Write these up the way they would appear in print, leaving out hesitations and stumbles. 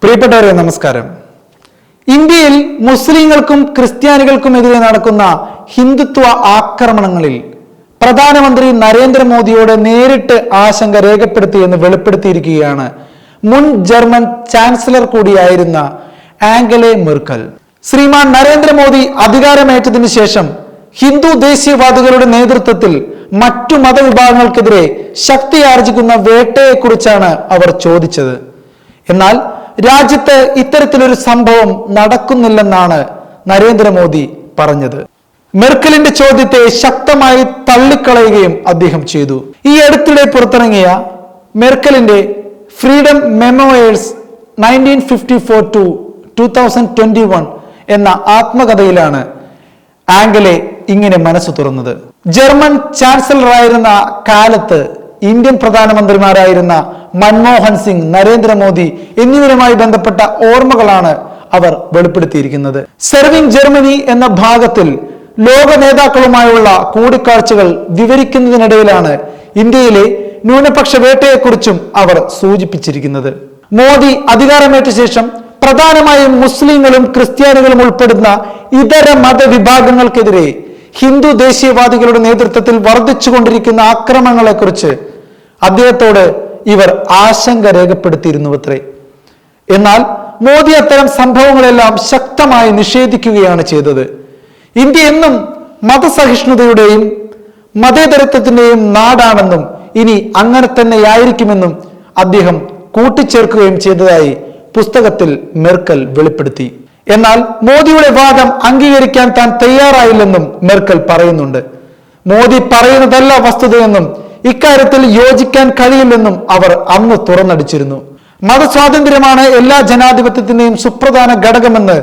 പ്രിയപ്പെട്ടവരെ നമസ്കാരം. ഇന്ത്യയിൽ മുസ്ലിങ്ങൾക്കും ക്രിസ്ത്യാനികൾക്കുമെതിരെ നടക്കുന്ന ഹിന്ദുത്വ ആക്രമണങ്ങളിൽ പ്രധാനമന്ത്രി നരേന്ദ്രമോദിയോട് നേരിട്ട് ആശങ്ക രേഖപ്പെടുത്തിയെന്ന് വെളിപ്പെടുത്തിയിരിക്കുകയാണ് മുൻ ജർമ്മൻ ചാൻസലർ കൂടിയായിരുന്ന ആംഗല മെർക്കൽ. ശ്രീമാൻ നരേന്ദ്രമോദി അധികാരമേറ്റതിനു ശേഷം ഹിന്ദു ദേശീയവാദികളുടെ നേതൃത്വത്തിൽ മറ്റു മതവിഭാഗങ്ങൾക്കെതിരെ ശക്തിയാർജിക്കുന്ന വേട്ടയെക്കുറിച്ചാണ് അവർ ചോദിച്ചത്. എന്നാൽ രാജ്യത്ത് ഇത്തരത്തിലൊരു സംഭവം നടക്കുന്നില്ലെന്നാണ് നരേന്ദ്രമോദി പറഞ്ഞത്. മെർക്കലിന്റെ ചോദ്യത്തെ ശക്തമായി തള്ളിക്കളയുകയും അദ്ദേഹം ചെയ്തു. ഈ അടുത്തിടെ പുറത്തിറങ്ങിയ മെർക്കലിന്റെ ഫ്രീഡം മെമ്മോയേഴ്സ് 1954 to 2021 എന്ന ആത്മകഥയിലാണ് ആംഗലെ ഇങ്ങനെ മനസ്സു തുറന്നത്. ജർമ്മൻ ചാൻസലറായിരുന്ന കാലത്ത് ഇന്ത്യൻ പ്രധാനമന്ത്രിമാരായിരുന്ന മൻമോഹൻ സിംഗ്, നരേന്ദ്രമോദി എന്നിവരുമായി ബന്ധപ്പെട്ട ഓർമ്മകളാണ് അവർ വെളിപ്പെടുത്തിയിരിക്കുന്നത്. സെർവിംഗ് ജർമ്മനി എന്ന ഭാഗത്തിൽ ലോക നേതാക്കളുമായുള്ള കൂടിക്കാഴ്ചകൾ വിവരിക്കുന്നതിനിടയിലാണ് ഇന്ത്യയിലെ ന്യൂനപക്ഷ വേട്ടയെക്കുറിച്ചും അവർ സൂചിപ്പിച്ചിരിക്കുന്നത്. മോദി അധികാരമേറ്റ ശേഷം പ്രധാനമായും മുസ്ലിങ്ങളും ക്രിസ്ത്യാനികളും ഉൾപ്പെടുന്ന ഇതര മതവിഭാഗങ്ങൾക്കെതിരെ ഹിന്ദു ദേശീയവാദികളുടെ നേതൃത്വത്തിൽ വർദ്ധിച്ചുകൊണ്ടിരിക്കുന്ന ആക്രമണങ്ങളെക്കുറിച്ച് അദ്ദേഹത്തോട് ഇവർ ആശങ്ക രേഖപ്പെടുത്തിയിരുന്നുവത്രേ. എന്നാൽ മോദി അത്തരം സംഭവങ്ങളെല്ലാം ശക്തമായി നിഷേധിക്കുകയാണ് ചെയ്തത്. ഇന്ത്യ എന്നും മതസഹിഷ്ണുതയുടെയും മതേതരത്വത്തിന്റെയും നാടാണെന്നും ഇനി അങ്ങനെ തന്നെയായിരിക്കുമെന്നും അദ്ദേഹം കൂട്ടിച്ചേർക്കുകയും ചെയ്തതായി പുസ്തകത്തിൽ മെർക്കൽ വെളിപ്പെടുത്തി. എന്നാൽ മോദിയുടെ വാദം അംഗീകരിക്കാൻ താൻ തയ്യാറായില്ലെന്നും മെർക്കൽ പറയുന്നുണ്ട്. മോദി പറയുന്നതല്ല വസ്തുതയെന്നും ഇക്കാര്യത്തിൽ യോജിക്കാൻ കഴിയില്ലെന്നും അവർ അന്ന് തുറന്നടിച്ചിരുന്നു. മതസ്വാതന്ത്ര്യമാണ് എല്ലാ ജനാധിപത്യത്തിന്റെയും സുപ്രധാന ഘടകമെന്ന്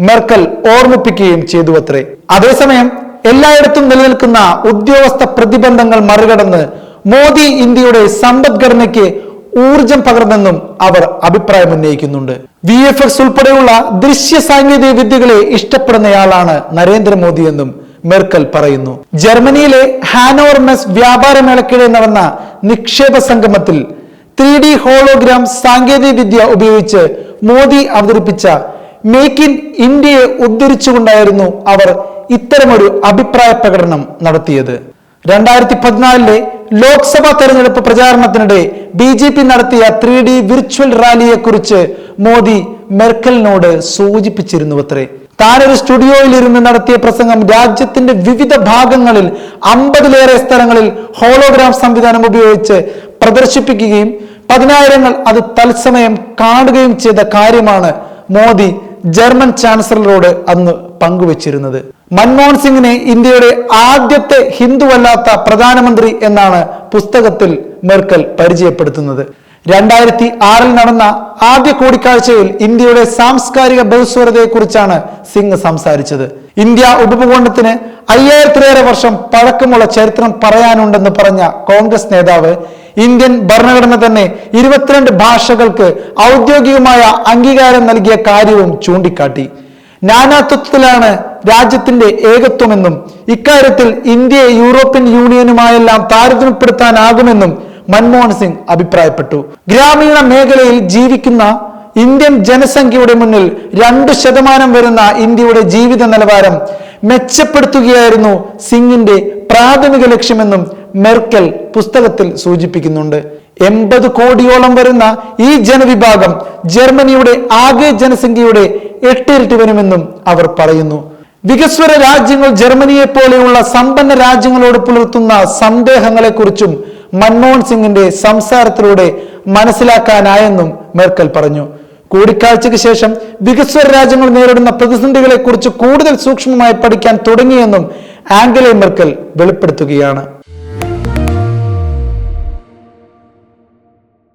മെർക്കൽ ഓർമ്മിപ്പിക്കുകയും ചെയ്തു അത്രേ. അതേസമയം എല്ലായിടത്തും നിലനിൽക്കുന്ന ഉദ്യോഗസ്ഥ പ്രതിബന്ധങ്ങൾ മറികടന്ന് മോദി ഇന്ത്യയുടെ സമ്പദ്ഘടനയ്ക്ക് ഊർജം പകർന്നെന്നും അവർ അഭിപ്രായം ഉന്നയിക്കുന്നുണ്ട്. VFX ഉൾപ്പെടെയുള്ള ദൃശ്യ സാങ്കേതിക വിദ്യകളെ ഇഷ്ടപ്പെടുന്നയാളാണ് നരേന്ദ്രമോദി എന്നും മെർക്കൽ പറയുന്നു. ജർമ്മനിയിലെ ഹാനോവർ മെസ് വ്യാപാരമേളയ്ക്കിടെ നടന്ന നിക്ഷേപ സംഗമത്തിൽ 3D ഹോളോഗ്രാം സാങ്കേതിക വിദ്യ ഉപയോഗിച്ച് മോദി അവതരിപ്പിച്ച മേക്ക് ഇൻ ഇന്ത്യയെ ഉദ്ധരിച്ചുകൊണ്ടായിരുന്നു അവർ ഇത്തരമൊരു അഭിപ്രായ പ്രകടനം നടത്തിയത്. 2014 ലോക്സഭാ തെരഞ്ഞെടുപ്പ് പ്രചാരണത്തിനിടെ BJP നടത്തിയ 3D വിർച്വൽ റാലിയെ കുറിച്ച് മോദി മെർക്കലിനോട് സൂചിപ്പിച്ചിരുന്നുവത്രേ. താനൊരു സ്റ്റുഡിയോയിൽ ഇരുന്ന് നടത്തിയ പ്രസംഗം രാജ്യത്തിന്റെ വിവിധ ഭാഗങ്ങളിൽ 50-ലേറെ സ്ഥലങ്ങളിൽ ഹോളോഗ്രാം സംവിധാനം ഉപയോഗിച്ച് പ്രദർശിപ്പിക്കുകയും 10,000 അത് തത്സമയം കാണുകയും ചെയ്ത കാര്യമാണ് മോദി ജർമ്മൻ ചാൻസലറോട് അന്ന് പങ്കുവച്ചിരുന്നത്. മൻമോഹൻ സിംഗിനെ ഇന്ത്യയുടെ ആദ്യത്തെ ഹിന്ദുവല്ലാത്ത പ്രധാനമന്ത്രി എന്നാണ് പുസ്തകത്തിൽ മെർക്കൽ പരിചയപ്പെടുത്തുന്നത്. 2006 നടന്ന ആദ്യ കൂടിക്കാഴ്ചയിൽ ഇന്ത്യയുടെ സാംസ്കാരിക ബഹുസ്വരതയെക്കുറിച്ചാണ് സിംഗ് സംസാരിച്ചത്. ഇന്ത്യ ഉപഭൂഖണ്ഡത്തിന് 5000-ലേറെ വർഷം പഴക്കമുള്ള ചരിത്രം പറയാനുണ്ടെന്ന് പറഞ്ഞ കോൺഗ്രസ് നേതാവ് ഇന്ത്യൻ ഭരണഘടന തന്നെ 22 ഭാഷകൾക്ക് ഔദ്യോഗികമായ അംഗീകാരം നൽകിയ കാര്യവും ചൂണ്ടിക്കാട്ടി. നാനാത്വത്തിലാണ് രാജ്യത്തിന്റെ ഏകത്വമെന്നും ഇക്കാര്യത്തിൽ ഇന്ത്യയെ യൂറോപ്യൻ യൂണിയനുമായെല്ലാം താരതമ്യപ്പെടുത്താനാകുമെന്നും മൻമോഹൻ സിംഗ് അഭിപ്രായപ്പെട്ടു. ഗ്രാമീണ മേഖലയിൽ ജീവിക്കുന്ന ഇന്ത്യൻ ജനസംഖ്യയുടെ മുന്നിൽ 2% വരുന്ന ഇന്ത്യയുടെ ജീവിത നിലവാരം മെച്ചപ്പെടുത്തുകയായിരുന്നു സിംഗിന്റെ പ്രാഥമിക ലക്ഷ്യമെന്നും മെർക്കൽ പുസ്തകത്തിൽ സൂചിപ്പിക്കുന്നുണ്ട്. 80 കോടിയോളം വരുന്ന ഈ ജനവിഭാഗം ജർമ്മനിയുടെ ആകെ ജനസംഖ്യയുടെ 8 ഇരട്ടി വരുമെന്നും അവർ പറയുന്നു. വികസ്വര രാജ്യങ്ങൾ ജർമ്മനിയെ പോലെയുള്ള സമ്പന്ന രാജ്യങ്ങളോട് പുലർത്തുന്ന സന്ദേഹങ്ങളെക്കുറിച്ചും മൻമോഹൻ സിംഗിന്റെ സംസാരത്തിലൂടെ മനസ്സിലാക്കാനായെന്നും മെർക്കൽ പറഞ്ഞു. കൂടിക്കാഴ്ചയ്ക്ക് ശേഷം വികസ്വര രാജ്യങ്ങൾ നേരിടുന്ന പ്രതിസന്ധികളെ കുറിച്ച് കൂടുതൽ സൂക്ഷ്മമായി പഠിക്കാൻ തുടങ്ങിയെന്നും ആംഗല മെർക്കൽ വെളിപ്പെടുത്തുകയാണ്.